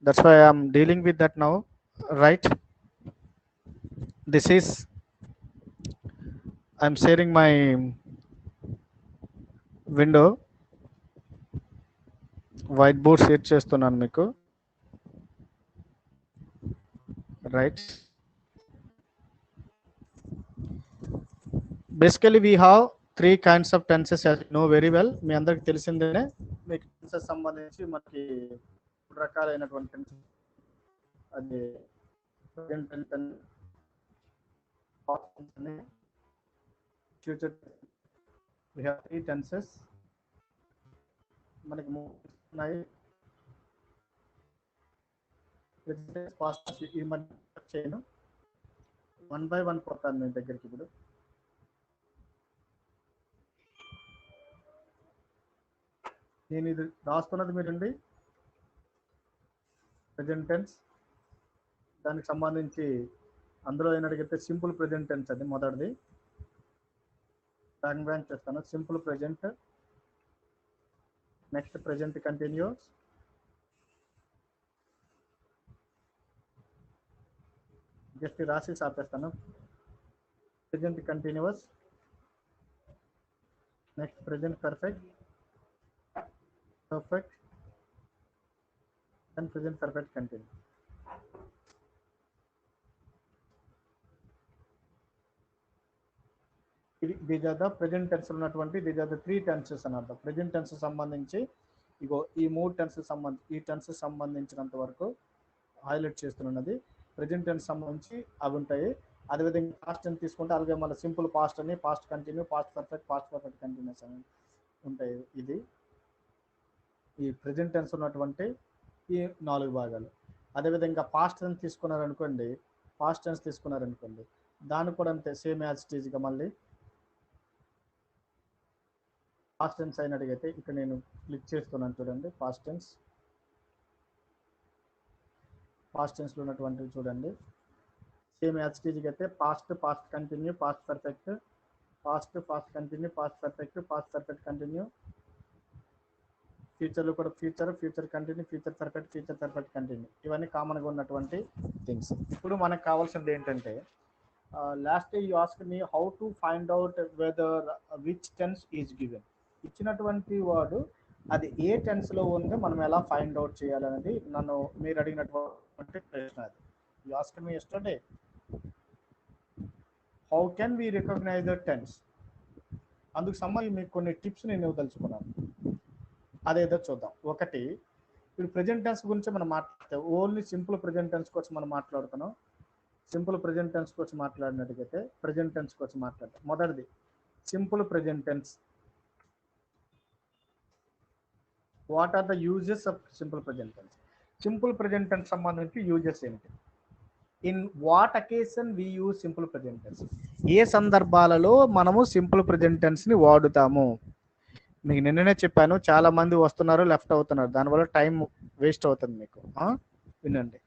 That's why I'm dealing with that now, right? This is, I'm sharing my window, white board share చేస్తున్నాను మీకు, right? Basically we have 3 kinds of tenses as you know very well. మీ అందరికి తెలిసిందేనే. మీకు tenses సంబంధించి మనకి రకాలైనటువంటి tenses, అది present tense అని, past tense అని, ఫ్యూచర్. We have 3 tenses. మనకి 3 ఉన్నాయి. పాస్ట్ ఈ మధ్య చేయను, 1 by 1 పోతాను మీ దగ్గరికి. ఇప్పుడు నేను ఇది రాస్తున్నది మీరండి ప్రెజెంట్ టెన్స్. దానికి సంబంధించి అందులో ఏమడిగితే సింపుల్ ప్రెజెంట్ టెన్స్ అది మొదటిది. బ్యాంక్ చేస్తాను. Simple present, next present continuous, just రాసి ఆపేస్తాను. Present continuous, next present perfect, perfect, and present perfect continuous. These are the present tense ఉన్నటువంటి, these are the 3 tenses అన్నమాట. ప్రెజెంట్ టెన్స్ సంబంధించి ఇగో ఈ 3 tenses ఈ టెన్సెస్ సంబంధించినంత వరకు హైలైట్ చేస్తున్నది. ప్రెజెంట్ టెన్స్ సంబంధించి అవి ఉంటాయి. అదేవిధంగా పాస్ట్ టెన్స్ తీసుకుంటే అలాగే మళ్ళీ సింపుల్ పాస్ట్ అని, past continue, past perfect continuous అని ఉంటాయి. ఇది ఈ ప్రెజెంట్ టెన్స్ ఉన్నటువంటి ఈ 4 భాగాలు. అదేవిధంగా పాస్ట్ టెన్స్ తీసుకున్నారనుకోండి, దాన్ని కూడా అంతే, సేమ్ యాజ్ ఇట్ ఈజ్గా మళ్ళీ పాస్ట్ టెన్స్ అయినట్టుగైతే ఇక్కడ నేను క్లిక్ చేస్తున్నాను చూడండి. పాస్ట్ టెన్స్లో ఉన్నటువంటివి చూడండి. సేమ్ యాజ్ ఇట్ ఈజ్గా అయితే past continue, past perfect, past continue, past perfect continue. ఫ్యూచర్లో కూడా future continue, future perfect continue. ఇవన్నీ కామన్గా ఉన్నటువంటి థింగ్స్. ఇప్పుడు మనకు కావాల్సింది ఏంటంటే, last you ask me how to find out whether which tense is given. ఇచ్చినటువంటి వర్డ్ అది ఏ టెన్స్లో ఉందో మనం ఎలా ఫైండ్ అవుట్ చేయాలనేది నన్ను మీరు అడిగినటువంటి ప్రశ్న. అది you ask me yesterday, how can we recognise the tense. అందుకు సంబంధించి మీకు కొన్ని టిప్స్ నేను ఇవ్వదలుచుకున్నాను. అదేదో చూద్దాం. ఒకటి, ఇప్పుడు ప్రెజెంట్ టెన్స్ గురించి మనం మాట్లాడితే ఓన్లీ సింపుల్ ప్రెజెంట్ టెన్స్ కోసం మనం మాట్లాడుతున్నాం. సింపుల్ ప్రెజెంట్ టెన్స్ కోసం మాట్లాడినట్టుగైతే ప్రెజెంట్ టెన్స్ కోసం మాట్లాడతాం. మొదటిది simple present tense. What are the uses of simple present tense? Simple present tense సంబంధించి యూజెస్ ఏంటి? In what occasion we use simple present tense? ఏ సందర్భాలలో మనము సింపుల్ ప్రెజెంట్ టెన్స్ని వాడుతాము? మీకు నిన్ననే చెప్పాను, చాలా మంది వస్తున్నారు, లెఫ్ట్ అవుతున్నారు, దానివల్ల టైం వేస్ట్ అవుతుంది మీకు. వినండి,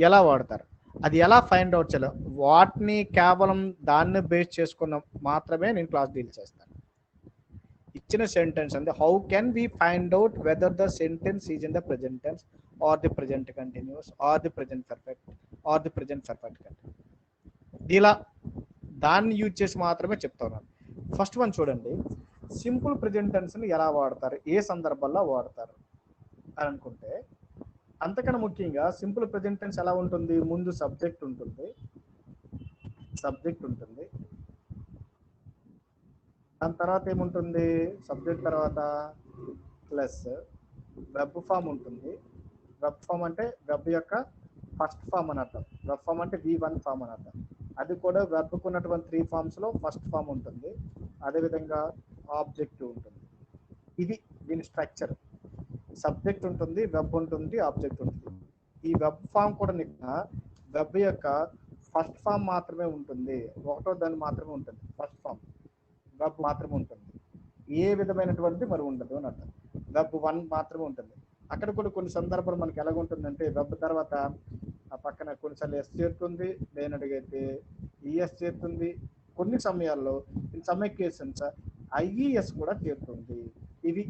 ఎలా వాడతారు, అది ఎలా ఫైండ్ అవుట్ చేయాలి, వాటిని కేవలం దాన్ని బేస్ చేసుకున్న మాత్రమే నేను క్లాస్ డీల్ చేస్తాను. ఇచ్చిన సెంటెన్స్ అంటే how can we find out whether the sentence is in the present tense or the present continuous or the present perfect or the present perfect continuous. ఇలా దాన్ని యూజ్ చేసి మాత్రమే చెప్తాను. ఫస్ట్ వన్ చూడండి, simple present టెన్స్ని ఎలా వాడతారు, ఏ సందర్భాల్లో వాడతారు అని అనుకుంటే, అంతకన్నా ముఖ్యంగా సింపుల్ ప్రెజెంట్ టెన్స్ ఎలా ఉంటుంది? ముందు సబ్జెక్ట్ ఉంటుంది, దాని తర్వాత ఏముంటుంది? సబ్జెక్ట్ తర్వాత ప్లస్ వెబ్ ఫామ్ ఉంటుంది. వెబ్ ఫామ్ అంటే వెబ్ యొక్క ఫస్ట్ ఫామ్ అని అర్థం. వెబ్ ఫామ్ అంటే V1 ఫామ్ అని అర్థం. అది కూడా వెబ్కు ఉన్నటువంటి 3 ఫామ్స్లో ఫస్ట్ ఫామ్ ఉంటుంది. అదేవిధంగా ఆబ్జెక్టివ్ ఉంటుంది. ఇది దీని స్ట్రక్చర్. సబ్జెక్ట్ ఉంటుంది, వెబ్ ఉంటుంది, ఆబ్జెక్ట్ ఉంటుంది. ఈ వెబ్ ఫామ్ కూడా వెబ్ యొక్క ఫస్ట్ ఫామ్ మాత్రమే ఉంటుంది, ఒకటో దాన్ని మాత్రమే ఉంటుంది. ఫస్ట్ ఫామ్ వెబ్ మాత్రమే ఉంటుంది, ఏ విధమైనటువంటి మరి ఉండదు అని అర్థం. వెబ్ 1 మాత్రమే ఉంటుంది. అక్కడ కూడా కొన్ని సందర్భాలు మనకి ఎలాగుంటుందంటే, వెబ్ తర్వాత ఆ పక్కన కొన్నిసార్లు ఎస్ చేరుతుంది, లేనట్టుగైతే ఈఎస్ చేరుతుంది, కొన్ని సమయాల్లో ఇన్ సమ్ కేసెస్ ఐఈఎస్ కూడా చేరుతుంది. ఇది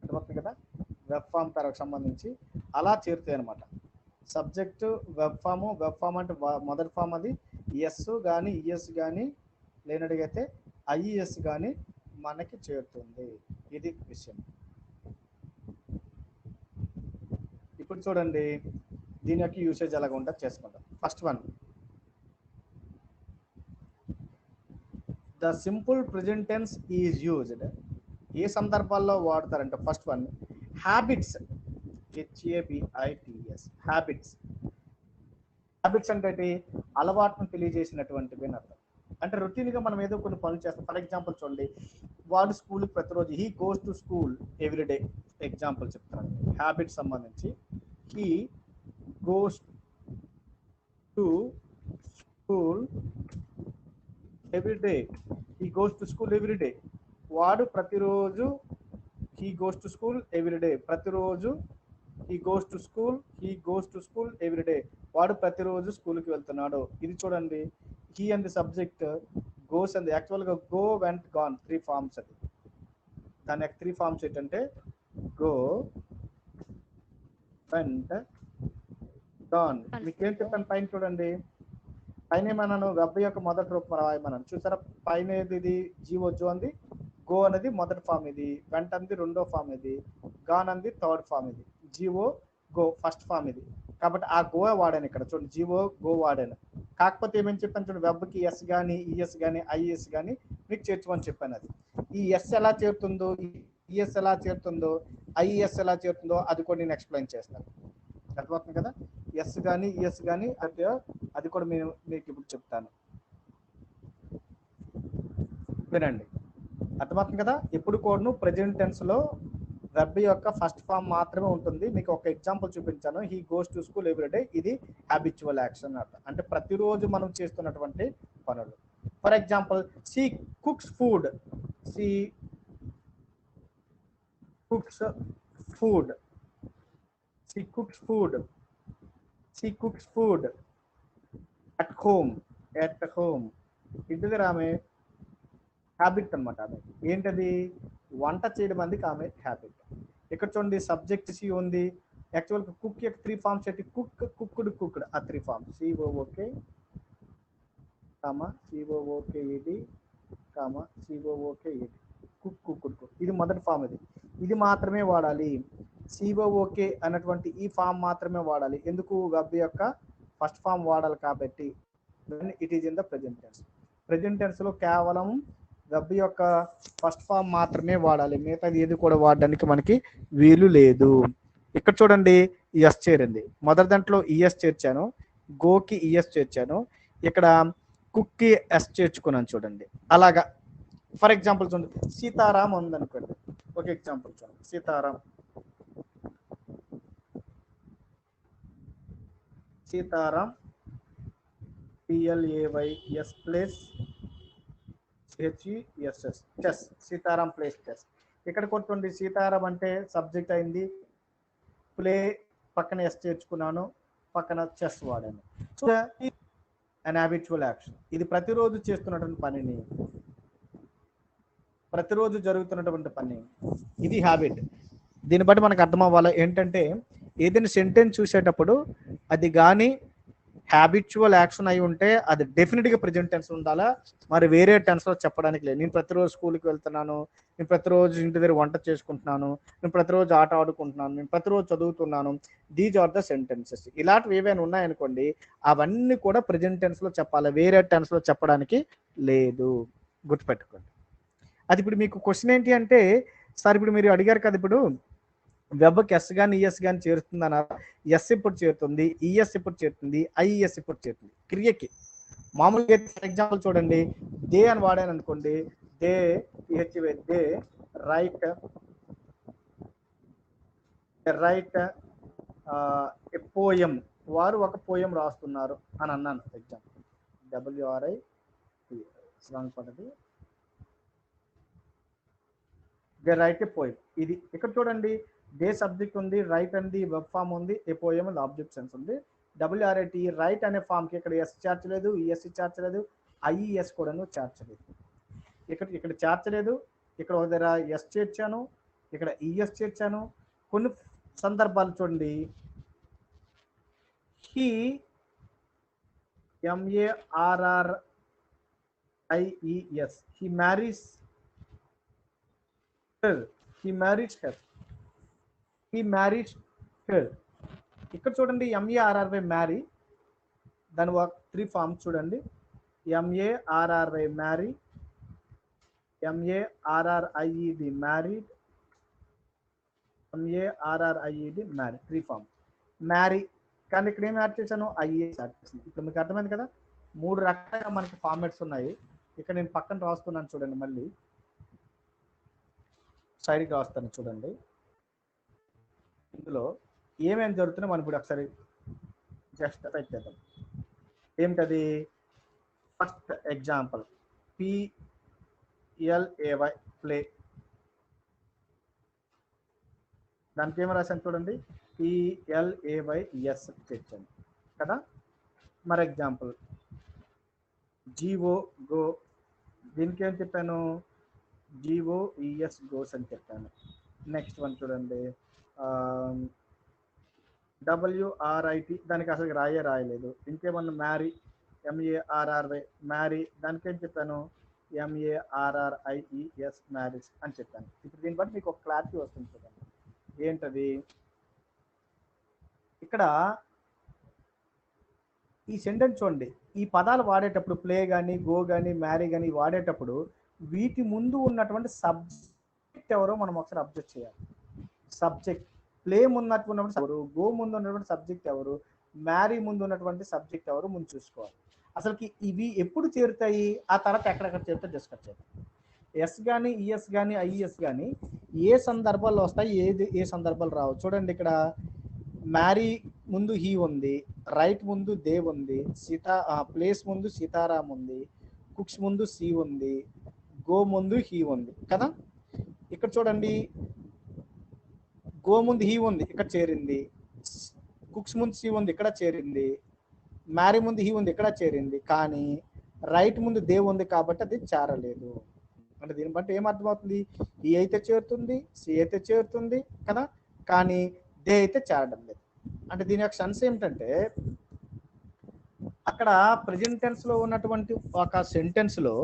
అర్థమవుతుంది కదా వెబ్ ఫామ్ తర్వాత సంబంధించి. అలా చేరుతాయి అనమాట. సబ్జెక్ట్ వెబ్ ఫామ్ అంటే మొదటి ఫామ్ అది ఎస్ కానీ ఈఎస్ కానీ లేనడిగైతే ఐఈఎస్ కానీ మనకి చేరుతుంది. ఇది విషయం. ఇప్పుడు చూడండి దీని యొక్క యూసేజ్ ఎలాగ ఉంటుంది చేసుకుంటాం. First one, the simple present tense is used. ఏ సందర్భాల్లో వాడతారంటే first one habits, HABITS, habits. Habits అంటే అలవాటును తెలియజేసినటువంటివి అని అర్థం. అంటే రొటీన్గా మనం ఏదో కొన్ని పనులు చేస్తాం. ఫర్ ఎగ్జాంపుల్ చూడండి, వాడు స్కూల్కి ప్రతిరోజు, he goes to school every day. Example చెప్తాను హ్యాబిట్ సంబంధించి. He goes to school every day. He goes to school every day. వాడు ప్రతిరోజు, he goes to school every day, ప్రతిరోజు. He goes to school every day, వాడు ప్రతిరోజు స్కూల్కి వెళ్తున్నాడు. ఇది చూడండి, he and subject, goes and యాక్చువల్గా గో, వెంట్, గాన్ 3 ఫార్మ్స్. అది దాని యొక్క 3 ఫార్మ్స్ ఏంటంటే గో, వెంట్, గాన్. మీకేం చెప్పాను పైన చూడండి, పైన ఏమన్నాను వెబ్ యొక్క మొదటి రూపం రాయమన్నాను. చూసారా పైన ఇది జీవో అంది, గో అనేది మొదటి ఫామ్ ఇది, వెంట అంది రెండో ఫామ్ ఇది, గాన్ అంది థర్డ్ ఫామ్ ఇది, జీవో గో ఫస్ట్ ఫామ్ ఇది. కాబట్టి ఆ గో వాడాను ఇక్కడ చూడండి, జీవో గో వాడాను. కాకపోతే ఏమని చెప్పాను చూడండి, వెబ్కి ఎస్ కానీ ఈఎస్ కానీ ఐఎస్ కానీ మీకు చేర్చమని చెప్పాను. అది ఈ ఎస్ ఎలా చేరుతుందో, ఈఎస్ ఎలా చేరుతుందో, ఐఎస్ ఎలా చేరుతుందో అది కూడా నేను ఎక్స్ప్లెయిన్ చేస్తాను. అర్థమవుతుంది కదా. ఎస్ కానీ ఈఎస్ కానీ అది కూడా మీకు ఇప్పుడు చెప్తాను, వినండి. అర్థమవుతుంది కదా. ఎప్పుడు కూడా ప్రెజెంట్ టెన్స్ లో వెబ్ యొక్క ఫస్ట్ ఫామ్ మాత్రమే ఉంటుంది. మీకు ఒక ఎగ్జాంపుల్ చూపించాను, he goes to school everyday. ఇది హ్యాబిచువల్ యాక్షన్ అర్థం, అంటే ప్రతిరోజు మనం చేస్తున్నటువంటి పనులు. For example, she cooks food, she cooks food, she cooks food, she cooks food at home, ఇంటి దగ్గర ఆమె హ్యాబిట్ అనమాట. ఆమె ఏంటది, వంట చేయడం అనేది ఆమె హ్యాబిట్. ఇక్కడ చూడండి సబ్జెక్ట్ సి ఉంది. యాక్చువల్గా కుక్ యొక్క 3 ఫార్మ్స్ ఏంటి, కుక్, కుక్డ్, కుక్డ్, ఆ 3 forms. COOK, COOKED, COOKED, cook, cooked. ఇది మొదటి ఫామ్. ఇది మాత్రమే వాడాలి. COOK అన్నటువంటి ఈ ఫామ్ మాత్రమే వాడాలి. ఎందుకు, వెబ్ యొక్క ఫస్ట్ ఫామ్ వాడాలి కాబట్టి. It is in the present tense. Present tense లో కేవలం వెబ్ యొక్క ఫస్ట్ ఫామ్ మాత్రమే వాడాలి, మిగతాది ఏది కూడా వాడడానికి మనకి వీలు లేదు. ఇక్కడ చూడండి ఎస్ చేరింది, మొదటి దాంట్లో ఈఎస్ చేర్చాను, గోకి ఈఎస్ చేర్చాను, ఇక్కడ కుక్కి ఎస్ చేర్చుకున్నాను చూడండి. అలాగా ఫర్ ఎగ్జాంపుల్ చూడండి, సీతారాం ఉందనుకోండి. ఒక ఎగ్జాంపుల్ చూడండి, Sitaram, PLAYS place HESS, chess, Sitaram place chess. ఇక్కడ కొట్టండి, సీతారాం అంటే సబ్జెక్ట్ అయింది, ప్లే పక్కన ఎస్ చేర్చుకున్నాను, పక్కన చెస్ వాడాను. సో అన్ హ్యాబిచువల్ యాక్షన్. ఇది ప్రతిరోజు చేస్తున్నటువంటి పనిని, ప్రతిరోజు జరుగుతున్నటువంటి పని, ఇది హ్యాబిట్. దీన్ని బట్టి మనకు అర్థం అవ్వాలి ఏంటంటే, ఏదైనా సెంటెన్స్ చూసేటప్పుడు అది కానీ హ్యాబిచువల్ యాక్షన్ అయి ఉంటే అది డెఫినెట్గా ప్రెజెంట్ టెన్స్ ఉండాలా, మరి వేరే టెన్స్లో చెప్పడానికి లేదు. నేను ప్రతిరోజు స్కూల్కి వెళ్తున్నాను, నేను ప్రతిరోజు ఇంటి దగ్గర వంట చేసుకుంటున్నాను, నేను ప్రతిరోజు ఆట ఆడుకుంటున్నాను, నేను ప్రతిరోజు చదువుతున్నాను, దీస్ ఆర్ ద సెంటెన్సెస్. ఇలాంటివి ఏవైనా ఉన్నాయనుకోండి, అవన్నీ కూడా ప్రెజెంట్ టెన్స్లో చెప్పాలి, వేరే టెన్స్లో చెప్పడానికి లేదు, గుర్తుపెట్టుకోండి. అది ఇప్పుడు మీకు క్వశ్చన్ ఏంటి అంటే, సార్ ఇప్పుడు మీరు అడిగారు కదా, ఇప్పుడు వెబ్కి ఎస్ కానీ ఈఎస్ కానీ చేరుతుందన్నా, ఎస్ ఇప్పుడు చేరుతుంది, ఈఎస్ ఇప్పుడు చేరుతుంది, ఐఈఎస్ ఇప్పుడు చేరుతుంది. క్రియకి మామూలుగా ఫర్ ఎగ్జాంపుల్ చూడండి, దే అని వాడాను అనుకోండి, they they right a poem, వారు ఒక పోయం రాస్తున్నారు అని అన్నాను. ఎగ్జాంపుల్ WRI రాంగ్ పడ్డది, దే రైట్ ఏ పోయం. ఇది ఇక్కడ చూడండి, దే సబ్జెక్ట్ ఉంది, రైట్ అంది వెబ్ ఫామ్ ఉంది, ఏ పోయం ఉంది ఆబ్జెక్ట్ సెన్స్ ఉంది. WRIT రైట్ అనే ఫామ్కి ఇక్కడ ఎస్ చేర్చలేదు, ఈఎస్సి చేర్చలేదు, ఐఈఎస్ కూడాను చేర్చలేదు. ఇక్కడ చేర్చలేదు, ఇక్కడ ఒక దగ్గర ఎస్ చేర్చాను, ఇక్కడ ఈఎస్ చేర్చాను. కొన్ని సందర్భాలు చూడండి he MARRIES he marries her he marries her he marries her ఇక్కడ చూడండి MARRY మ్యారీ దాని 3 ఫార్మ్స్ చూడండి MARRY marry MARRIED married MARRIED marry 3 form marry కానీ ఇక్కడ ఏం యాడ్ చేశాను ఐఏఎస్ యాడ్ చేశాను ఇప్పుడు మీకు అర్థమైంది కదా 3 రకాలుగా మనకి ఫార్మాట్స్ ఉన్నాయి ఇక్కడ నేను పక్కన రాస్తున్నాను చూడండి మళ్ళీ సైడ్కి రాస్తాను చూడండి ఇందులో ఏమేమి జరుగుతున్నాయి మనం ఇప్పుడు ఒకసారి జస్ట్ టైప్ చేద్దాం ఏంటది ఫస్ట్ ఎగ్జాంపుల్ PLAY ప్లే దానికి ఏమి రాశాను చూడండి PLAYS తెచ్చాను కదా మరో ఎగ్జాంపుల్ GO గో దీనికి ఏం చెప్పాను GOES గోస్ అని చెప్పాను నెక్స్ట్ వన్ చూడండి WRIT దానికి అసలు రాయలేదు ఇంకేమన్నా మ్యారీ MARRY మ్యారీ దానికి ఏం చెప్పాను MARRIES మ్యారేజ్ అని చెప్పాను ఇప్పుడు దీన్ని బట్టి మీకు ఒక క్లారిటీ వస్తుంది చూడండి ఏంటది ఇక్కడ ఈ సెంటెన్స్ చూడండి ఈ పదాలు వాడేటప్పుడు ప్లే కానీ గో కానీ మ్యారీ కానీ వాడేటప్పుడు వీటి ముందు ఉన్నటువంటి సబ్జెక్ట్ ఎవరో మనం ఒకసారి అబ్జర్వ్ చేయాలి సబ్జెక్ట్ ప్లే ముందున్నటువంటి ఎవరు గో ముందు ఉన్నటువంటి సబ్జెక్ట్ ఎవరు మ్యారీ ముందు ఉన్నటువంటి సబ్జెక్ట్ ఎవరు ముందు చూసుకోవాలి అసలుకి ఇవి ఎప్పుడు చేరుతాయి ఆ తర్వాత ఎక్కడెక్కడ చేరుతాయి డిస్కస్ చేద్దాం ఎస్ కానీ ఈఎస్ కానీ ఐఈఎస్ కానీ ఏ సందర్భాల్లో వస్తాయి ఏ సందర్భాలు రావు చూడండి ఇక్కడ మ్యారీ ముందు హీ ఉంది రైట్ ముందు దేవ్ ఉంది ప్లేస్ ముందు సీతారాం ఉంది కుక్స్ ముందు సి ఉంది గో ముందు హీ ఉంది కదా ఇక్కడ చూడండి గో ముందు హీ ఉంది ఇక్కడ చేరింది కుక్స్ ముందు సి ఉంది ఇక్కడ చేరింది మ్యారీ ముందు హీ ఉంది ఇక్కడ చేరింది కానీ రైట్ ముందు దేవ్ ఉంది కాబట్టి అది చేరలేదు అంటే దీన్ని బట్టి ఏమర్థమవుతుంది ఈ అయితే చేరుతుంది సి అయితే చేరుతుంది కదా కానీ దే అయితే చేరడం లేదు అంటే దీని యొక్క సెన్స్ ఏమిటంటే అక్కడ ప్రెజెంట్ టెన్స్ లో ఉన్నటువంటి ఒక సెంటెన్స్ లో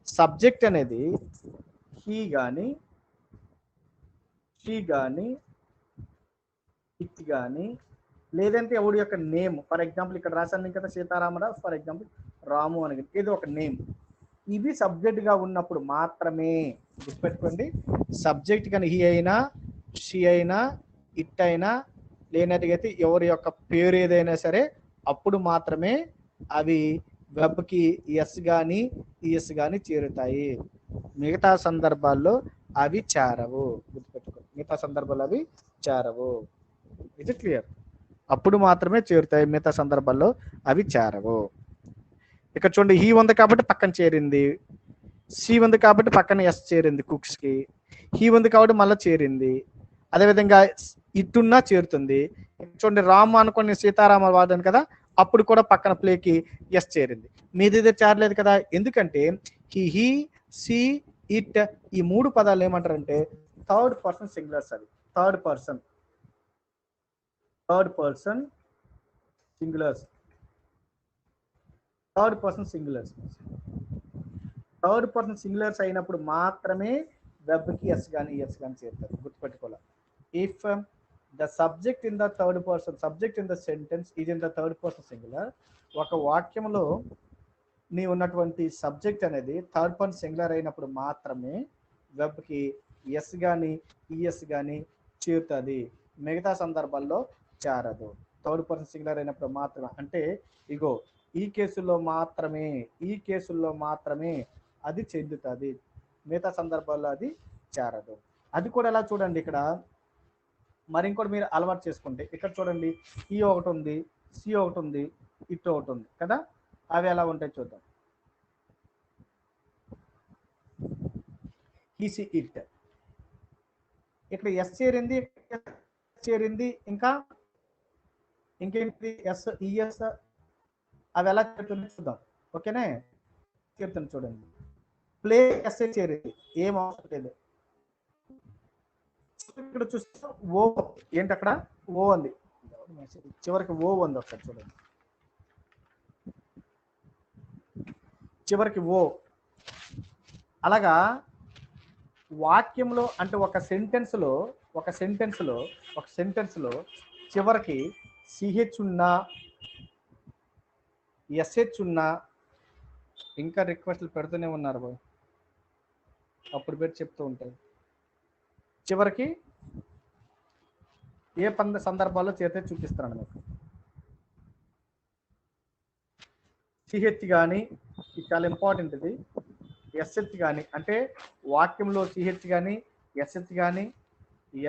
సబ్జెక్ట్ అనేది హీ కానీ షీ కానీ ఇట్ కానీ లేదంటే ఎవడి యొక్క నేమ్ ఫర్ ఎగ్జాంపుల్ ఇక్కడ రాశాను కదా సీతారామరావు ఫర్ ఎగ్జాంపుల్ రాము అని ఏదో ఒక నేమ్ ఇవి సబ్జెక్ట్ గా ఉన్నప్పుడు మాత్రమే గుర్తుపెట్టుకోండి సబ్జెక్ట్ కానీ హీ అయినా షీ అయినా ఇట్ అయినా లేనట్టుగైతే ఎవరి యొక్క పేరు ఏదైనా సరే అప్పుడు మాత్రమే అవి వెబ్కి ఎస్ కానీ ఈఎస్ కానీ చేరుతాయి మిగతా సందర్భాల్లో అవి చేరవు గుర్తుపెట్టుకోండి మిగతా సందర్భాల్లో అవి చేరవు ఇది క్లియర్ అప్పుడు మాత్రమే చేరుతాయి మిగతా సందర్భాల్లో అవి చేరవు ఇక్కడ చూడండి హీ ఉంది కాబట్టి పక్కన చేరింది సి ఉంది కాబట్టి పక్కన ఎస్ చేరింది కుక్స్ కి హీ ఉంది కాబట్టి మళ్ళీ చేరింది అదేవిధంగా ఇట్టున్నా చేరుతుంది చూడండి రామ్ అనుకోని సీతారామ వాదాను కదా అప్పుడు కూడా పక్కన ప్లేకి ఎస్ చేరింది మీది చేరలేదు కదా ఎందుకంటే హీ సి ఇట్ ఈ 3 పదాలు ఏమంటారంటే థర్డ్ పర్సన్ సింగులర్స్ అవి third person singulars third person singulars అయినప్పుడు మాత్రమే వెబ్కి ఎస్ కానీ ఎస్ కానీ చేరుతారు గుర్తుపెట్టుకోవాలి if the subject in the third person subject in the sentence is in the third person singular ఒక వాక్యంలో నీ ఉన్నటువంటి సబ్జెక్ట్ అనేది థర్డ్ పర్సన్ సింగులర్ అయినప్పుడు మాత్రమే వెబ్కి ఎస్ కానీ ఈఎస్ కానీ చేరుతుంది మిగతా సందర్భాల్లో చేరదు థర్డ్ పర్సన్ సింగులర్ అయినప్పుడు మాత్రమే అంటే ఇగో ఈ కేసుల్లో మాత్రమే అది చెందుతుంది మిగతా సందర్భాల్లో అది చేరదు అది కూడా ఎలా చూడండి ఇక్కడ మరి ఇంకోటి మీరు అలవాటు చేసుకుంటే ఇక్కడ చూడండి ఈ ఒకటి ఉంది సి ఒకటి ఉంది ఇట్ ఒకటి ఉంది కదా అవి ఎలా ఉంటాయి చూద్దాం ఈసి ఇట్ ఇక్కడ ఎస్ చేరింది ఇంకా ఇంకేంటి ఎస్ ఈఎస్ అవి ఎలా చేరుతుంది చూద్దాం ఓకేనే చెప్తాను చూడండి ప్లే ఎస్ చేరింది ఏం అవసరం లేదు ఇక్కడ చూస్తే ఓ ఏంటి అక్కడ ఓ ఉంది చివరికి ఓ ఉంది, ఒకసారి చూడండి. చివరికి ఓ. అలాగా వాక్యంలో అంటే ఒక సెంటెన్స్లో చివరికి సిహెచ్ ఉన్నా ఎస్హెచ్ ఉన్నా, ఇంకా రిక్వెస్ట్లు పెడుతూనే ఉన్నారు బాయ్, అప్పుడు పెట్టి చెప్తూ ఉంటాయి. చివరికి ఏ సందర్భాల్లో చేతే చూపిస్తున్నాను మీకు. సిహెచ్ కానీ, ఇది చాలా ఇంపార్టెంట్, ఇది ఎస్హెచ్ కానీ, అంటే వాక్యంలో సిహెచ్ కానీ ఎస్హెచ్ కానీ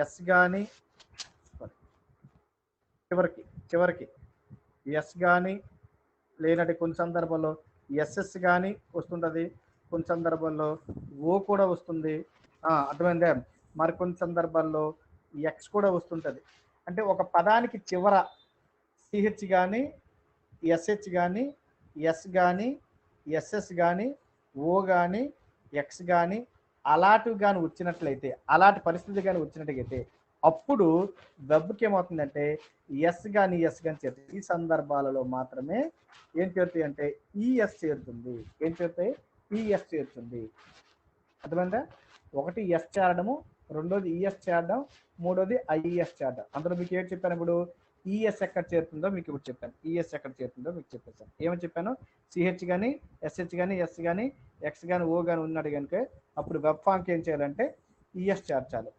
ఎస్ కానీ చివరికి ఎస్ కానీ, లేనట్టు కొన్ని సందర్భాల్లో ఎస్ఎస్ కానీ వస్తుంటుంది, కొన్ని సందర్భాల్లో ఓ కూడా వస్తుంది. అర్థమైందే. మరి కొన్ని సందర్భాల్లో ఎక్స్ కూడా వస్తుంటుంది. అంటే ఒక పదానికి చివర సిహెచ్ కానీ ఎస్హెచ్ కానీ ఎస్ కానీ ఎస్ఎస్ కానీ ఓ కానీ ఎక్స్ కానీ అలాంటివి కానీ వచ్చినట్లయితే, అలాంటి పరిస్థితి కానీ వచ్చినట్లయితే అప్పుడు వెబ్కి ఏమవుతుందంటే ఎస్ కానీ చేరుతుంది. ఈ సందర్భాలలో మాత్రమే ఏం చేరుతాయి అంటే ఈఎస్ చేరుతుంది. ఏం చేరుతాయి? ఈఎస్ చేరుతుంది. అర్థమైందా? ఒకటి ఎస్ చేరడము, రెండోది ఈఎస్ చేరడం, మూడోది ఐఈఎస్ చేరడం. అందులో మీకు ఏం చెప్పాను ఇప్పుడు? ఈఎస్ ఎక్కడ చేరుతుందో మీకు ఇప్పుడు చెప్పాను. ఈఎస్ ఎక్కడ చేరుతుందో మీకు చెప్పేసాను. ఏమని చెప్పాను? సిహెచ్ కానీ ఎస్హెచ్ కానీ ఎస్ కానీ ఎక్స్ కానీ ఓ కానీ ఉన్నాడు కనుక అప్పుడు వెబ్ ఫామ్కి ఏం చేయాలంటే ఈఎస్ చేర్చాలి.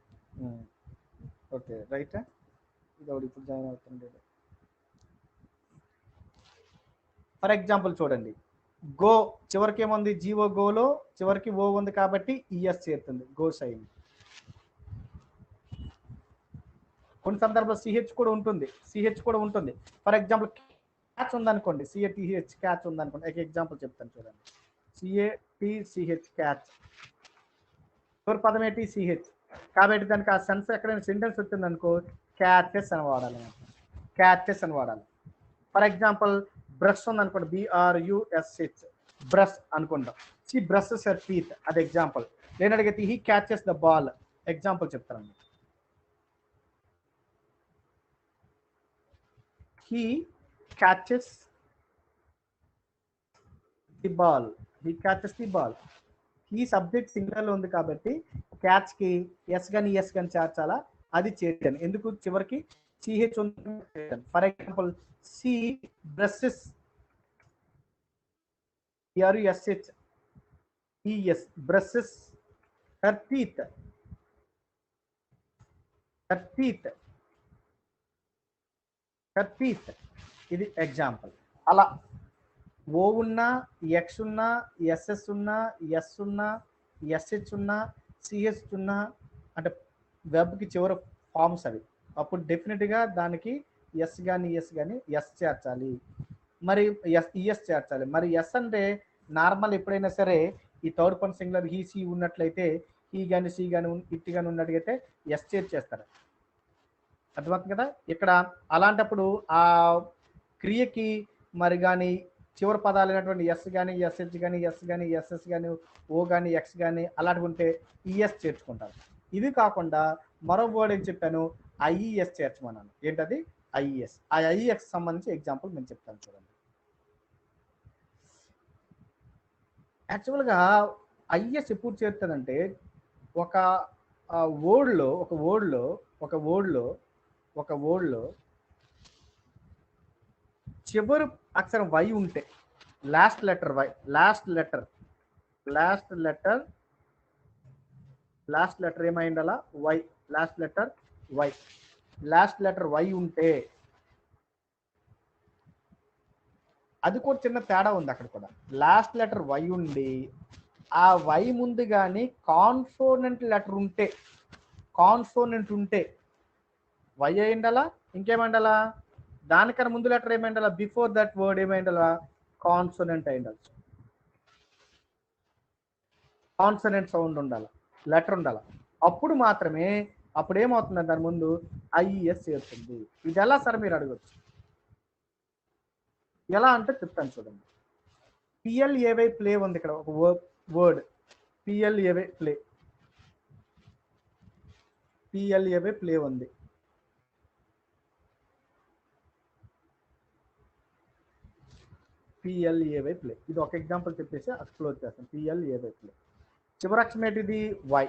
Okay, right. ఇది ఇప్పుడు జాయిన్ అవుతుంది. ఫర్ ఎగ్జాంపుల్ చూడండి, గో చివరికి ఏముంది? జీవో గోలో చివరికి ఓ ఉంది కాబట్టి ఈఎస్ చేరుతుంది, గో సైన్. కొన్ని సందర్భాల్లో సిహెచ్ కూడా ఉంటుంది. ఫర్ ఎగ్జాంపుల్ క్యాచ్ ఉందనుకోండి, సిఏటిహెచ్ క్యాచ్ ఉందనుకోండి. ఒక ఎగ్జాంపుల్ చెప్తాను చూడండి. సిఏటిసిహెచ్ క్యాచ్, చివరి పదం ఏంటి? సిహెచ్. కాబట్టి దానికి ఆ సెన్స్ ఎక్కడైనా సెంటెన్స్ వచ్చింది అనుకో క్యాచెస్ అని వాడాలి. ఫర్ ఎగ్జాంపుల్ బ్రష్ ఉంది అనుకోండి, BRUSH బ్రష్ అనుకుంటాం. సి బ్రషెస్ హర్ టీత్, అది ఎగ్జాంపుల్. నేను అడిగితే he catches the ball, example చెప్తానండి. He catches the ball. ఈ సబ్జెక్ట్ సింగులర్లో ఉంది కాబట్టి క్యాచ్ కి ఎస్ కానీ ఎస్ కానీ చేర్చాలా, అది చేర్చాను. ఎందుకు? చివరికి సిహెచ్ ఉంది. For example she brushes, BRUSH ES brushes her teeth. ఇది ఎగ్జాంపుల్. అలా ఓ ఉన్నా, ఎక్స్ ఉన్నా, ఎస్ఎస్ ఉన్నా, ఎస్ ఉన్నా, ఎస్హెచ్ ఉన్నా, సిహెచ్ ఉన్నా, అంటే వెబ్కి చివరి ఫామ్స్ అవి. అప్పుడు డెఫినెట్గా దానికి ఎస్ కానీ ఎస్ చేర్చాలి, మరి ఈఎస్ చేర్చాలి. మరి ఎస్ అంటే నార్మల్ ఎప్పుడైనా సరే ఈ third person singular he she ఉన్నట్లయితే హీ కానీ సి కానీ ఇట్ కానీ ఉన్నట్లయితే ఎస్ చేర్చేస్తారు. అర్థమవుతుంది కదా? ఇక్కడ అలాంటప్పుడు ఆ క్రియకి మరి కానీ చివరి పదాలు అయినటువంటి ఎస్ కానీ ఎస్హెచ్ కానీ ఎస్ కానీ ఎస్ఎస్ కానీ ఓ కానీ ఎక్స్ కానీ అలాంటివి ఉంటే ఈఎస్ చేర్చుకుంటారు. ఇది కాకుండా మరో వర్డ్ ఏం చెప్పాను? ఐఈఎస్ చేర్చమన్నాను. ఏంటది? ఐఈఎస్. ఆ ఐఈఎస్ సంబంధించి ఎగ్జాంపుల్ నేను చెప్తాను చూడండి. యాక్చువల్గా ఐఈఎస్ ఎప్పుడు చేరుతుందంటే ఒక వర్డ్లో చివరి అక్షరం వై ఉంటే, లాస్ట్ లెటర్ ఏమైండాలా? వై. లాస్ట్ లెటర్ వై ఉంటే, అది కూడా చిన్న తేడా ఉంది అక్కడ కూడా. లాస్ట్ లెటర్ వై ఉండి ఆ వై ముందు కానీ కాన్సోనెంట్ ఉంటే వై అయిండాలా, ఇంకేమైండాలా? దానికన్నా ముందు లెటర్ ఏమైండాలా? బిఫోర్ దట్ వర్డ్ ఏమైండాలా? కాన్సోనెంట్ అయిండాలి. కాన్సోనెంట్ సౌండ్ ఉండాలి, లెటర్ ఉండాలి. అప్పుడు మాత్రమే అప్పుడు ఏమవుతుంది? దాని ముందు ఐఈఎస్ చేరుతుంది. ఇది ఎలా సార్ మీరు అడగచ్చు. ఎలా అంటే చెప్తాను చూడండి. PLAY ప్లే ఉంది ఇక్కడ, ఒక వర్డ్ PLAY ప్లే ఉంది. P L A Y play. ఇది ఒక ఎగ్జాంపుల్ చెప్పేసి క్లోజ్ చేస్తాం. P L A Y play. చివరి అక్షరం ఏంటిది? వై.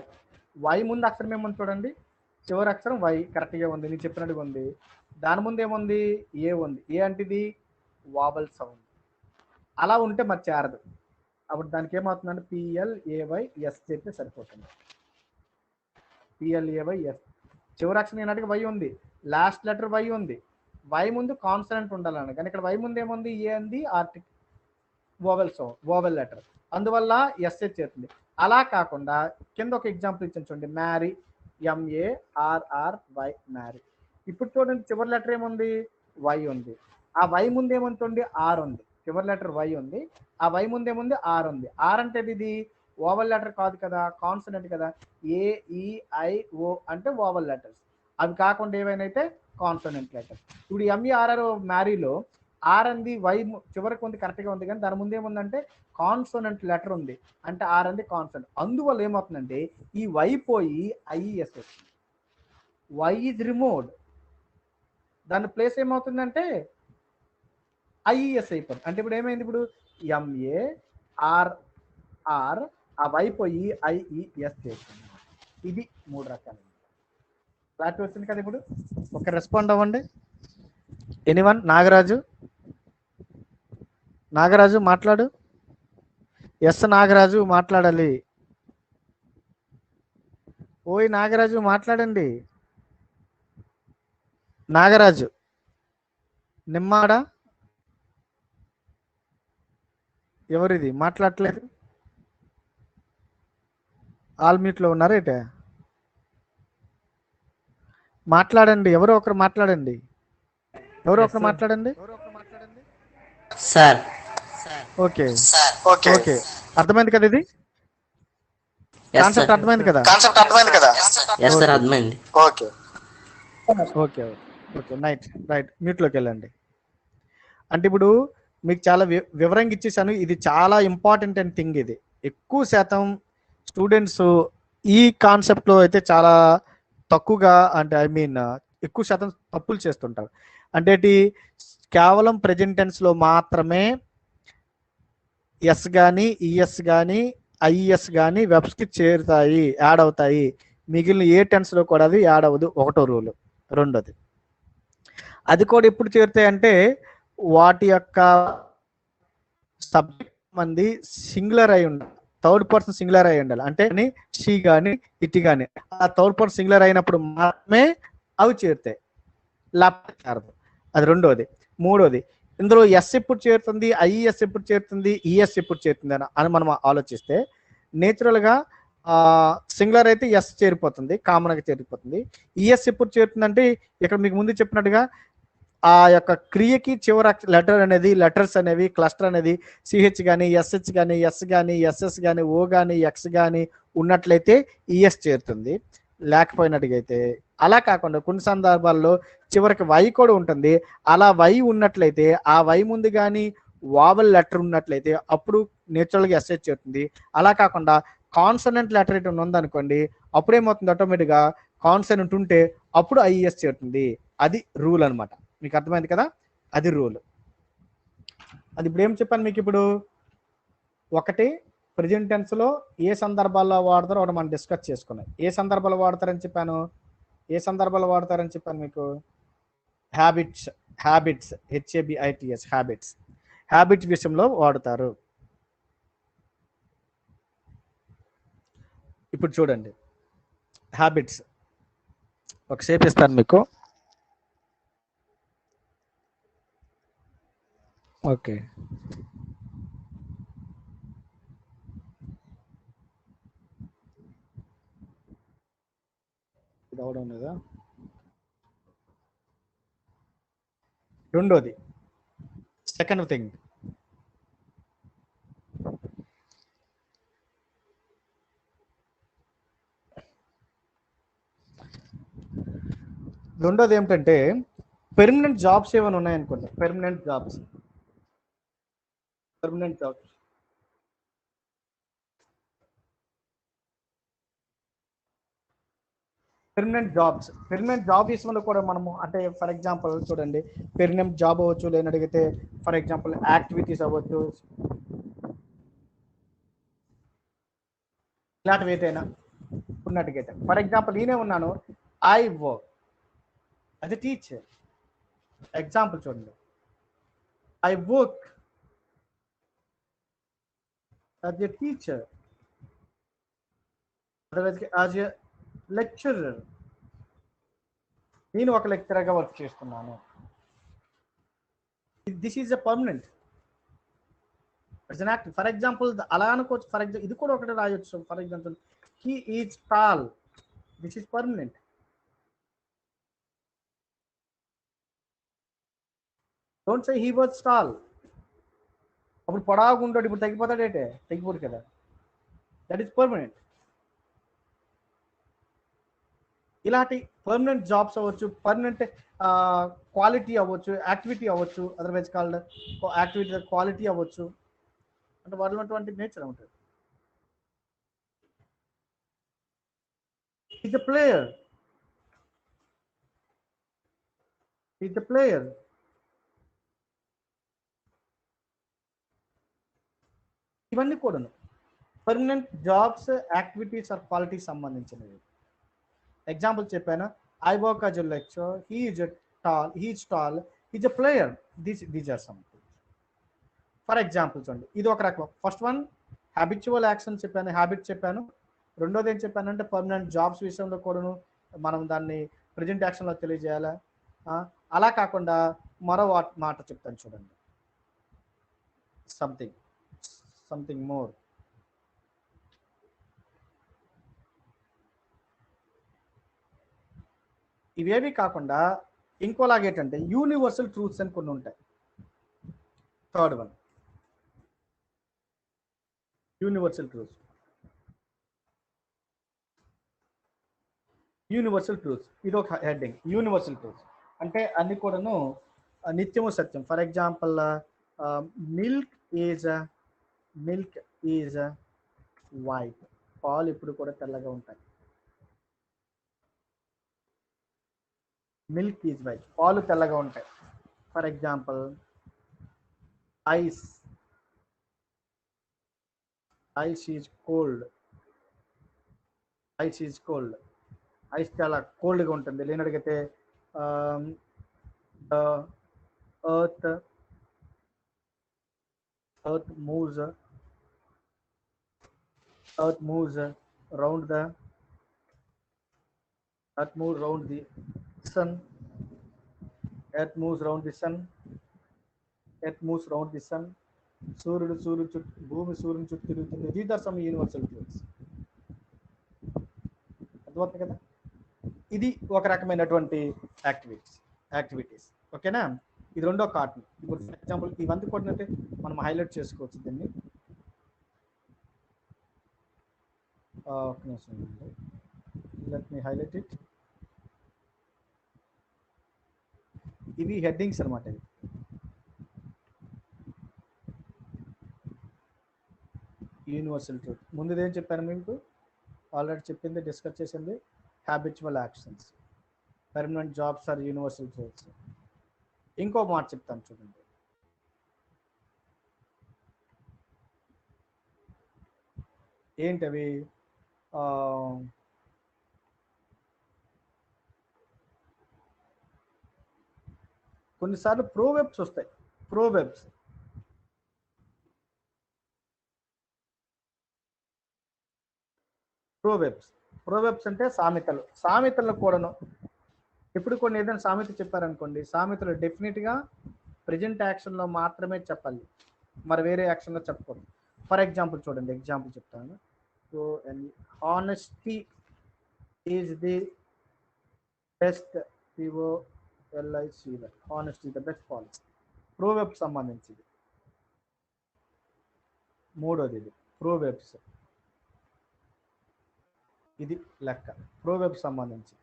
వై ముందు అక్షరం ఏముంది చూడండి, చివరి అక్షరం వై కరెక్ట్గా ఉంది, నేను చెప్పినట్టుగా ఉంది. దాని ముందు ఏముంది? ఏ ఉంది. ఏ అంటే ఇది వావల్ సౌండ్. అలా ఉంటే మరి చేరదు. అప్పుడు దానికి ఏమవుతుందంటే పిఎల్ఏవై ఎస్ చెప్తే సరిపోతుంది. P L A Y yes. చివరి అక్షరం ఏనాటికి వై ఉంది, లాస్ట్ లెటర్ వై ఉంది. వై ముందు కాన్సనెంట్ ఉండాలని, కానీ ఇక్కడ వై ముందు ఏముంది? ఏ ఉంది, Arctic vowel sound, vowel letter, అందువల్ల ఎస్హెచ్ చేస్తుంది. అలా కాకుండా కింద ఒక ఎగ్జాంపుల్ ఇచ్చాను చూడండి, మ్యారీ, MARRY మ్యారీ. ఇప్పుడు చూడండి చివరి లెటర్ ఏముంది? వై ఉంది. ఆ వై ముందు ఏముంటుంది? ఆర్ ఉంది. చివరి లెటర్ వై ఉంది, ఆ వై ముందు ఏముంది? ఆర్ ఉంది. ఆర్ అంటే ఇది ఓవల్ లెటర్ కాదు కదా, కాన్సనెంట్ కదా. AEIO అంటే ఓవల్ లెటర్స్, అవి కాకుండా ఏవైనా అయితే కాన్సనెంట్ లెటర్స్. ఇప్పుడు MARR మ్యారీలో ఆర్ అంది వై చివరికి ఉంది, కరెక్ట్గా ఉంది, కానీ దాని ముందు ఏముందంటే కాన్సోనెంట్ లెటర్ ఉంది, అంటే ఆర్ అంది కాన్సోనెంట్. అందువల్ల ఏమవుతుందంటే ఈ వై పోయి ఐఈఎస్ వస్తుంది. వై ఈజ్ రిమూవ్డ్, దాని ప్లేస్ ఏమవుతుందంటే ఐఈఎస్ అయిపోతుంది. అంటే ఇప్పుడు ఏమైంది? ఇప్పుడు MARR, ఆ వై పోయి IES చేస్తుంది. ఇది 3 రకాలు. క్లారిటీ వచ్చింది కదా? ఇప్పుడు ఒక రెస్పాండ్ అవ్వండి. ఎనీవన్? నాగరాజు మాట్లాడు. ఎస్ నాగరాజు మాట్లాడాలి. ఓయ్ నాగరాజు మాట్లాడండి. నాగరాజు నిమ్మాడ ఎవరిది మాట్లాడట్లేదు? ఆల్ మీట్లో ఉన్నారేట? మాట్లాడండి, ఎవరో ఒకరు మాట్లాడండి. సార్. ఓకే ఓకే, అర్థమైంది కదా? ఇది కాన్సెప్ట్ అర్థమైంది కదా? ఎస్ సార్, అర్థమైంది. Okay okay okay, right. మ్యూట్లోకి వెళ్ళండి. అంటే ఇప్పుడు మీకు చాలా వివరంగా ఇచ్చేసాను. ఇది చాలా ఇంపార్టెంట్ అండ్ థింగ్. ఇది ఎక్కువ శాతం స్టూడెంట్స్ ఈ కాన్సెప్ట్లో అయితే చాలా తక్కువగా, అంటే ఎక్కువ శాతం తప్పులు చేస్తుంటారు. అంటే కేవలం ప్రెజెంట్ టెన్స్లో మాత్రమే ఎస్ కానీ, ఈఎస్ కానీ, ఐఈఎస్ కానీ వెబ్స్కి చేరుతాయి, యాడ్ అవుతాయి. మిగిలిన ఏ టెన్స్లో కూడా అది యాడ్ అవ్వదు. ఒకటో రూల్. రెండోది, అది కూడా ఎప్పుడు చేరుతాయి అంటే వాటి యొక్క సబ్జెక్ట్ మంది సింగులర్ అయి ఉండాలి, థర్డ్ పర్సన్ సింగులర్ అయి ఉండాలి. అంటే షీ కానీ ఇట్ కానీ ఆ థర్డ్ పర్సన్ సింగులర్ అయినప్పుడు మాత్రమే అవి చేరుతాయి, లేకపోతే చేరదు. అది రెండోది. మూడోది, ఇందులో ఎస్ ఎప్పుడు చేరుతుంది, ఐఈఎస్ ఎప్పుడు చేరుతుంది, ఈఎస్ ఎప్పుడు చేరుతుంది అని మనం ఆలోచిస్తే నేచురల్గా సింగులర్ అయితే ఎస్ చేరిపోతుంది, కామన్గా చేరిపోతుంది. ఈఎస్ ఎప్పుడు చేరుతుందంటే ఇక్కడ మీకు ముందు చెప్పినట్టుగా ఆ యొక్క క్రియకి చివరి లెటర్ అనేది, లెటర్స్ అనేవి, క్లస్టర్ అనేది సిహెచ్ కానీ, ఎస్హెచ్ కానీ, ఎస్ కానీ, ఎస్ఎస్ కానీ, ఓ కానీ, ఎక్స్ కానీ ఉన్నట్లయితే ఈఎస్ చేరుతుంది. లేకపోయినట్టుగైతే, అలా కాకుండా కొన్ని సందర్భాల్లో చివరికి వై కూడా ఉంటుంది. అలా వై ఉన్నట్లయితే ఆ వై ముందు కానీ వావల్ లెటర్ ఉన్నట్లయితే అప్పుడు నేచురల్గా ఎస్హెచ్ చేరుతుంది. అలా కాకుండా కాన్సనెంట్ లెటర్ ఇటు ఉందనుకోండి, అప్పుడేమవుతుంది? ఆటోమేటిక్గా కాన్సనెంట్ ఉంటే అప్పుడు ఐఈఎస్ చేరుతుంది. అది రూల్ అనమాట. మీకు అర్థమైంది కదా? అది రూల్. అది ఇప్పుడు ఏం చెప్పాను మీకు? ఇప్పుడు ఒకటి ప్రెజెంట్ టెన్స్లో ఏ సందర్భాల్లో వాడతారో ఒకటి మనం డిస్కస్ చేసుకున్నాం. ఏ సందర్భాల్లో వాడతారని చెప్పాను మీకు? హ్యాబిట్స్, HABITS, హ్యాబిట్స్ విషయంలో వాడతారు. ఇప్పుడు చూడండి, హ్యాబిట్స్ ఒక షేప్ ఇస్తాను మీకు. ఓకే, ఇది అవడం లేదా? రెండోది, సెకండ్ థింగ్, రెండోది ఏమిటంటే పెర్మనెంట్ జాబ్స్ ఏమైనా ఉన్నాయనుకోండి. పెర్మనెంట్ జాబ్స్ పెర్మనెంట్ జాబ్ విషయంలో కూడా మనము అంటే ఫర్ ఎగ్జాంపుల్ చూడండి, పెర్మనెంట్ జాబ్ అవ్వచ్చు, లేని అడిగితే ఫర్ ఎగ్జాంపుల్ యాక్టివిటీస్ అవ్వచ్చు, ఇలాంటివి ఏదైనా ఉన్నట్టుగైతే ఫర్ ఎగ్జాంపుల్ నేనే ఉన్నాను, I work as a teacher. Example చూడండి, I work as a teacher, otherwise as a lecturer. నేను ఒక లెక్చరర్గా వర్క్ చేస్తున్నాను. This is a permanent. It's an act. For example అలా అనుకోవచ్చు. ఫర్ ఎగ్జాంపుల్ ఇది కూడా ఒకటి రాయొచ్చు. For example he is tall, this is permanent. Don't say he was tall. అప్పుడు పొడవుగా ఉంటాడు, ఇప్పుడు తగ్గిపోతాడేటే, తగ్గిపోడు కదా. That is permanent. ఇలాంటి పర్మనెంట్ జాబ్స్ అవ్వచ్చు, పర్మనెంట్ క్వాలిటీ అవ్వచ్చు, యాక్టివిటీ అవ్వచ్చు, అదర్వైజ్ కాల్డ్ యాక్టివిటీ క్వాలిటీ అవ్వచ్చు. అంటే వాళ్ళు ఉన్నటువంటి నేచర్ ఉంటుంది. Is a player, is a player. ఇవన్నీ కూడాను పర్మనెంట్ జాబ్స్, యాక్టివిటీస్ ఆర్ క్వాలిటీకి సంబంధించినవి. ఎగ్జాంపుల్ చెప్పాను, I work as a lecturer, he is tall, is a player. These are some. For example చూడండి, ఇది ఒక రకం. ఫస్ట్ వన్ హ్యాబిచువల్ యాక్షన్ చెప్పాను, హ్యాబిట్ చెప్పాను. రెండోది ఏం చెప్పానంటే పర్మనెంట్ జాబ్స్ విషయంలో కూడాను మనం దాన్ని ప్రజెంట్ యాక్షన్లో తెలియజేయాలా. అలా కాకుండా మరో మాట చెప్తాను చూడండి, సంథింగ్ మోర్. ఇవేవి కాకుండా ఇంకోలాగేంటంటే యూనివర్సల్ ట్రూత్స్ అని కొన్ని ఉంటాయి. Third one universal truths. ఇది ఒక హెడ్డింగ్. యూనివర్సల్ ట్రూత్స్ అంటే అన్ని కూడాను నిత్యము సత్యం. For example milk is white. పాలు ఇప్పుడు కూడా తెల్లగా ఉంటాయి. మిల్క్ ఈజ్ వైట్, పాలు తెల్లగా ఉంటాయి. For example ice is cold. Ice చాలా కోల్డ్గా ఉంటుంది. లేనడిగితే Earth moves round the sun. Earth moves round the sun. సూర్యుడు చుట్టూ, భూమి సూర్యుని చుట్టూ తిరుగుతుంది. These are some universal truths. అర్థమవుతుంది కదా. ఇది ఒక రకమైనటువంటి యాక్టివిటీస్. ఓకేనా. ఇది రెండో కార్టూన్. ఇప్పుడు ఫర్ ఎగ్జాంపుల్ ఇవన్నీ కూడా మనం హైలైట్ చేసుకోవచ్చు దీన్ని. ఒక నిమిషం, లెట్ మీ హైలైట్ ఇట్. ఇవి హెడ్డింగ్స్ అనమాట. ఇవి యూనివర్సల్ ట్రూత్. ముందుది ఏం చెప్పాను మీకు, ఆల్రెడీ చెప్పింది, డిస్కస్ చేసింది. Habitual actions, permanent jobs or universal truths. ఇంకో మాట చెప్తాను చూడండి, ఏంటవి, కొన్నిసార్లు ప్రోవెబ్స్ వస్తాయి. ప్రోవెబ్స్ అంటే సామెతలు కూడాను. ఇప్పుడు కొన్ని ఏదైనా సామెత చెప్పారనుకోండి, సామెతలు డెఫినెట్గా ప్రజెంట్ యాక్షన్లో మాత్రమే చెప్పాలి, మరి వేరే యాక్షన్లో చెప్పకూడదు. ఫర్ ఎగ్జాంపుల్ చూడండి, ఎగ్జాంపుల్ చెప్తాను. So honesty is the best, honesty the best policy. Proverbs సంబంధించింది. మూడోది ఇది ప్రోవెబ్స్. ఇది లెక్క ప్రోవెబ్స్ సంబంధించి.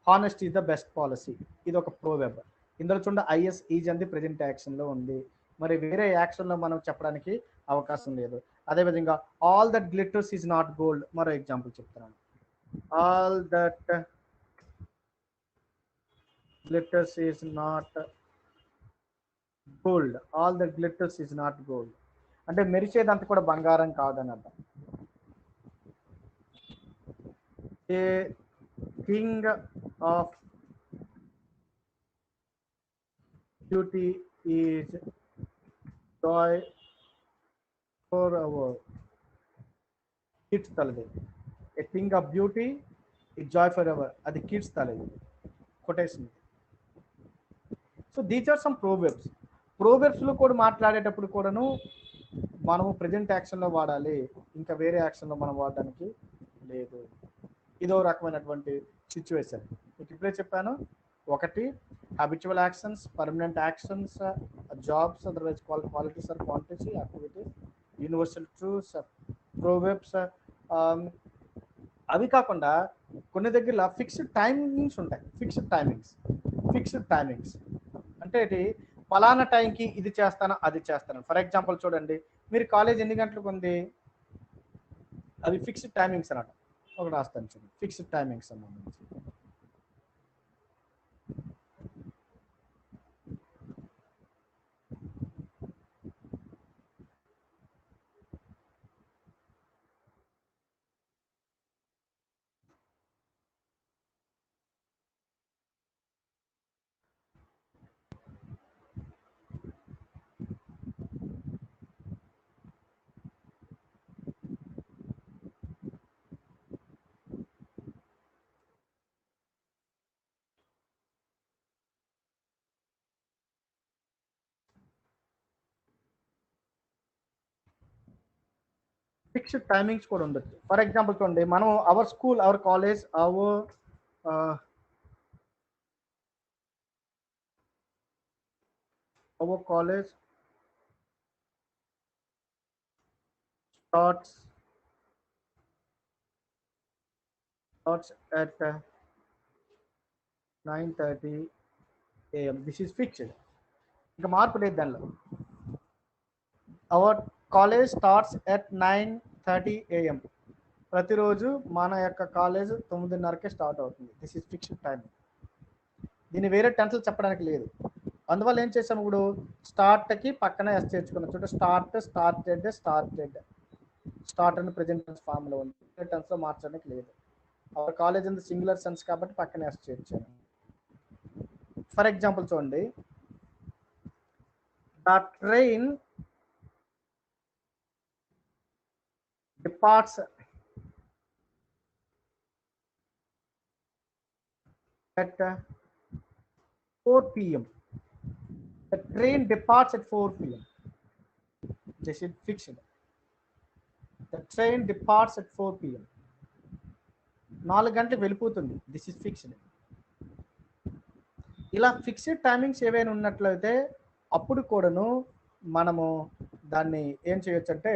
Honesty is the best policy, ఇది ఒక ప్రోవెబ్. ఇందులో చూడండి ఐఎస్ ఈజ్ అంది ప్రజెంట్ యాక్షన్లో ఉంది. మరి వేరే యాక్షన్లో మనం చెప్పడానికి అవకాశం లేదు. అదేవిధంగా all that glitters is not gold, మరో ఎగ్జాంపుల్ చెప్తున్నాను. All that glitters is not gold, all that glitters is not gold అంటే మెరిచేదంతా కూడా బంగారం కాదని అర్థం. A thing of beauty is joy forever Keats తలది. A thing of beauty is joy forever, అది కిడ్స్ తలది కొటేషన్. So these are some proverbs. ప్రోవెబ్స్లో కూడా మాట్లాడేటప్పుడు కూడాను మనము ప్రజెంట్ యాక్షన్లో వాడాలి, ఇంకా వేరే యాక్షన్లో మనం వాడడానికి లేదు. ఇదో రకమైనటువంటి సిచ్యువేషన్. మీకు ఇప్పుడే చెప్పాను, ఒకటి habitual actions, permanent actions, jobs, otherwise qualities are quantity, activities, universal truths, Proverbs. అవి కాకుండా కొన్ని దగ్గర ఫిక్స్డ్ టైమింగ్స్ ఉంటాయి. ఫిక్స్డ్ టైమింగ్స్ అంటే ఏంటి, ఫలానా టైంకి ఇది చేస్తాను అది చేస్తాను. ఫర్ ఎగ్జాంపుల్ చూడండి, మీరు కాలేజ్ ఎన్ని గంటలకు ఉంది, అది ఫిక్స్డ్ టైమింగ్స్ అన్నమాట. ఒకటి రాస్తాను చూడండి, ఫిక్స్డ్ టైమింగ్స్ సంబంధించి. ఫిక్స్డ్ టైమింగ్స్ కూడా ఉండొచ్చు. ఫర్ ఎగ్జాంపుల్ చూడండి, మనం our school, hour college, hour college starts at 9:30 AM. This is fixed. ఇంకా మార్పు లేదు దానిలో. Hour college starts at 9:30 AM. ప్రతిరోజు మన యొక్క కాలేజ్ 9:30కే స్టార్ట్ అవుతుంది. This is fixed time. దీన్ని వేరే టెన్స్లు చెప్పడానికి లేదు. అందువల్ల ఏం చేసాము, ఇప్పుడు స్టార్ట్కి పక్కన ఎస్ చేర్చుకున్నాం. చూడండి, స్టార్టెడ్ స్టార్ట్ అని ప్రెజెంట్ టెన్స్ ఫామ్లో ఉంది. టెన్స్లో మార్చడానికి లేదు. Hour college in the singular sense కాబట్టి పక్కన ఎస్ చేర్చాను. ఫర్ ఎగ్జాంపుల్ చూడండి, the train departs at 4 p.m. The train departs at 4 p.m. This is fixed. The train departs at 4 p.m. 4 గంటలకు వెళ్ళిపోతుంది. This is fixed. ఇలా ఫిక్స్డ్ టైమింగ్స్ ఏవైనా ఉన్నట్లయితే అప్పుడు కూడాను మనము దాన్ని ఏం చేయొచ్చు అంటే,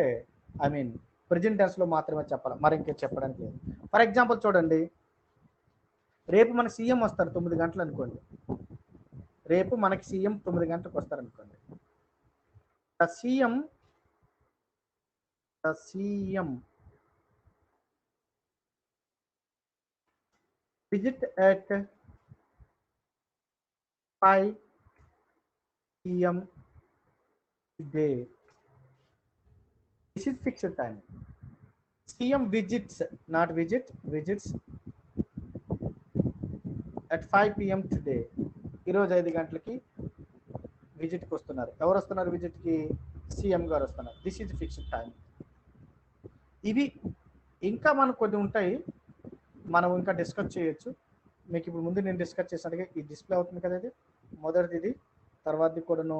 ఐ మీన్ ప్రెజెంట్ టెన్స్లో మాత్రమే చెప్పాలి, మరి ఇంకేం చెప్పడానికి లేదు. ఫర్ ఎగ్జాంపుల్ చూడండి, రేపు మన సీఎం వస్తారు 9 గంటలు అనుకోండి. రేపు మనకి సీఎం 9 గంటలకు వస్తారు అనుకోండి. The CM visit at 5 p.m. today. This is fixed time. CM visits, not visits at 5 p.m. today. ఈరోజు 5 గంటలకి విజిట్కి వస్తున్నారు. ఎవరు వస్తున్నారు విజిట్కి? సీఎం గారు వస్తున్నారు. This is fixed time. ఇవి ఇంకా మనకు కొన్ని ఉంటాయి, మనం ఇంకా డిస్కస్ చేయొచ్చు. మీకు ఇప్పుడు ముందు నేను డిస్కస్ చేసినట్టుగా ఈ డిస్ప్లే అవుతుంది కదా, ఇది మొదటిది, ఇది తర్వాతది కూడాను.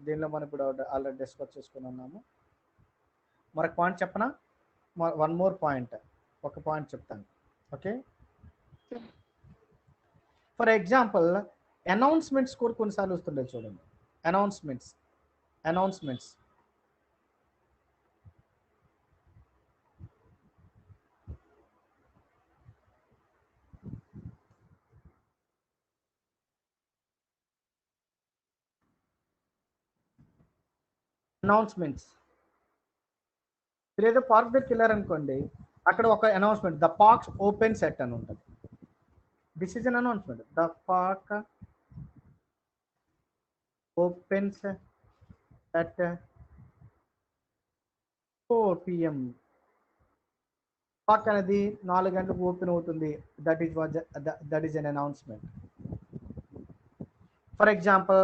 దీనిలో మనం ఇప్పుడు ఆల్రెడీ డిస్కస్ చేసుకున్నాము. మరొక పాయింట్ చెప్పనా, వన్ మోర్ పాయింట్, ఒక పాయింట్ చెప్తాను. ఓకే, ఫర్ ఎగ్జాంపుల్ అనౌన్స్మెంట్స్ కూడా కొన్నిసార్లు వస్తుండే చూడండి. Announcements announcements. మీరు ఏదో పార్క్ దగ్గరికి వెళ్ళారనుకోండి, అక్కడ ఒక announcement, the parks open set అని ఉంటుంది. This is an announcement, the park opens at 4 PM. Park అనేది 4 గంటలకు ఓపెన్ అవుతుంది. That is an announcement. For example,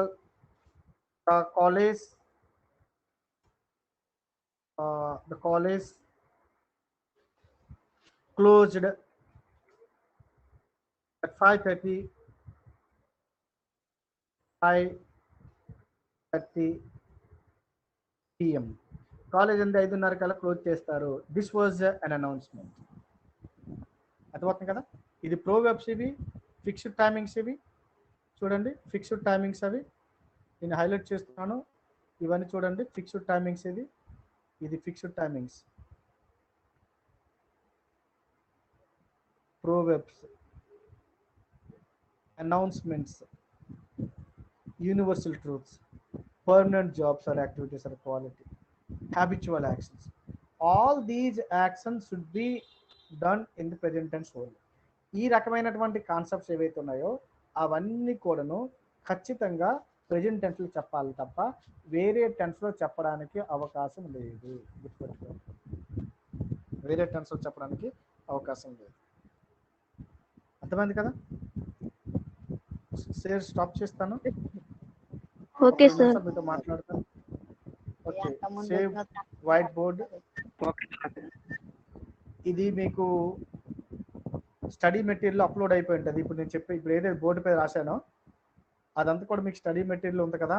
the college closed at 5:30 PM. College అంతా 5:30 కల్లా క్లోజ్ చేస్తారు. This was an announcement. అర్థమవుతుంది కదా. ఇది ప్రోవర్బ్స్, ఇవి ఫిక్స్డ్ టైమింగ్స్. ఇవి చూడండి, ఫిక్స్డ్ టైమింగ్స్. అవి నేను హైలైట్ చేస్తున్నాను. ఇవన్నీ చూడండి, ఫిక్స్డ్ టైమింగ్స్. ఇది fixed timings. Proverbs, announcements, universal truths, permanent jobs or activities or quality, habitual actions. All these actions should be done in the present tense only. ఈ రకమైనటువంటి కాన్సెప్ట్స్ ఏవైతే ఉన్నాయో అవన్నీ కూడాను ఖచ్చితంగా ప్రెజెంట్ టెన్స్లో చెప్పాలి తప్ప వేరే టెన్స్లో చెప్పడానికి అవకాశం లేదు. గుర్తుపెట్టుకోండి, వేరే టెన్స్లో చెప్పడానికి అవకాశం లేదు. అర్థమైంది కదా. షేర్ స్టాప్ చేస్తాను. Okay sir. మీతో మాట్లాడతాను. Okay, save white board. ఇది మీకు స్టడీ మెటీరియల్ అప్లోడ్ అయిపోయి ఉంటుంది. ఇప్పుడు నేను ఇప్పుడు ఏదైతే బోర్డు పై రాశానో అదంతా కూడా మీకు స్టడీ మెటీరియల్ ఉంది కదా,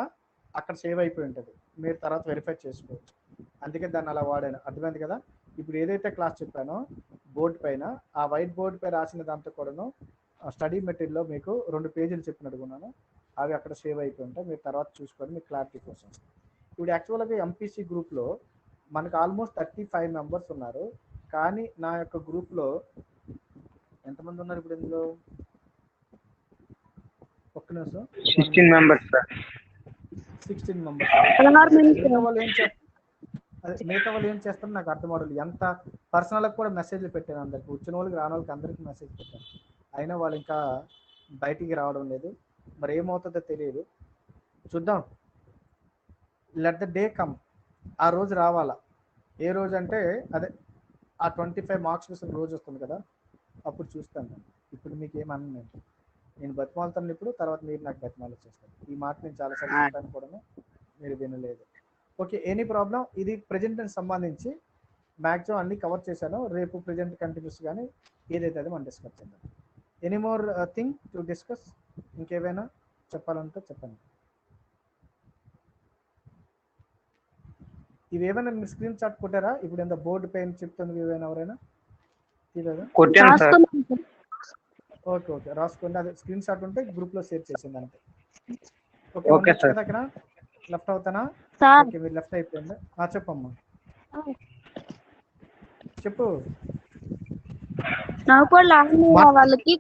అక్కడ సేవ్ అయిపోయి ఉంటుంది. మీరు తర్వాత వెరిఫై చేసుకోవచ్చు. అందుకే దాన్ని అలా వాడాను. అర్థమైంది కదా. ఇప్పుడు ఏదైతే క్లాస్ చెప్పానో బోర్డు పైన, ఆ వైట్ బోర్డు పై రాసిన దాంతో కూడాను స్టడీ మెటీరియల్లో మీకు 2 పేజీలు చెప్పినట్టుకున్నాను. అవి అక్కడ సేవ్ అయిపోయి ఉంటాయి. మీరు తర్వాత చూసుకొని మీ క్లారిటీ కోసం. ఇప్పుడు యాక్చువల్గా ఎంపీసీ గ్రూప్లో మనకు ఆల్మోస్ట్ 35 మెంబర్స్ ఉన్నారు. కానీ నా యొక్క గ్రూప్లో ఎంతమంది ఉన్నారు ఇప్పుడు ఇందులో? ఒక్క నిమిషం. 16 మెంబర్స్ సార్. 16 మెంబర్స్. మిగతా వాళ్ళు ఏం చేస్తారో నాకు అర్థం అవ్వదు. ఎంత పర్సనల్గా కూడా మెసేజ్లు పెట్టాను అందరికి, వచ్చిన వాళ్ళకి రాని వాళ్ళకి అందరికి మెసేజ్ పెట్టాను. అయినా వాళ్ళు ఇంకా బయటికి రావడం లేదు. మరి ఏమవుతుందో తెలియదు, చూద్దాం. Let the day come. ఆ రోజు రావాలా. ఏ రోజు అంటే అదే ఆ 25 మార్క్స్ కోసం రోజు వస్తుంది కదా, అప్పుడు చూస్తాను. ఇప్పుడు మీకు ఏమన్నా నేను బతిమాలుతాను ఇప్పుడు, తర్వాత మీరు నాకు బతిమాలు చేస్తాను. ఈ మాట నేను చాలాసార్లు చెప్పాను కూడా, మీరు వినలేదు. Okay, any problem. ఇది ప్రెజెంట్ సంబంధించి మ్యాక్సిమం అన్ని కవర్ చేశాను. రేపు ప్రెజెంట్ కంటిన్యూస్ కానీ ఏదైతే అది మనం డిస్కస్ చేద్దాం. Any more thing to discuss? ఇంకేమైనా చెప్పాలంటే చెప్పండి. ఇవేమైనా మీరు స్క్రీన్ షాట్ కొట్టారా? ఇప్పుడు ఎంత బోర్డు పైన చెప్తుంది ఏమైనా ఎవరైనా తెలియదా? ఓకే ఓకే, రాసుకోండి. అదే స్క్రీన్ షాట్ ఉంటే గ్రూప్లో షేర్ చేసింది అంతే. Okay sir. దగ్గర లెఫ్ట్ అవుతానా? ఓకే, మీరు లెఫ్ట్ అయిపోయింది. చెప్పమ్మా, చెప్పు. నాకు కూడా వాళ్ళకి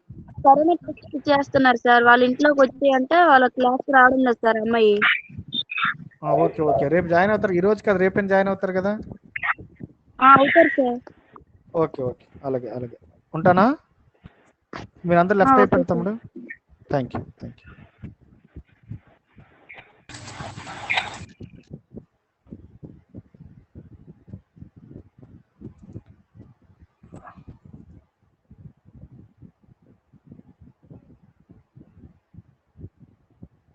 కరోనా టెస్ట్ చేస్తున్నారు సార్. వాళ్ళ ఇంట్లోకి వచ్చి అంటే వాళ్ళ క్లాస్ రావడం లేదు సార్ అమ్మాయి. ఓకే ఓకే, రేపు జాయిన్ అవుతారు. ఈ రోజు కదా, రేపేం జాయిన్ అవుతారు కదా? అవుతారు సార్. ఓకే ఓకే, అలాగే అలాగే ఉంటానా. మీరు అందరు లెఫ్ట్ అయిపోయింది తమ్ముడు. Thank you.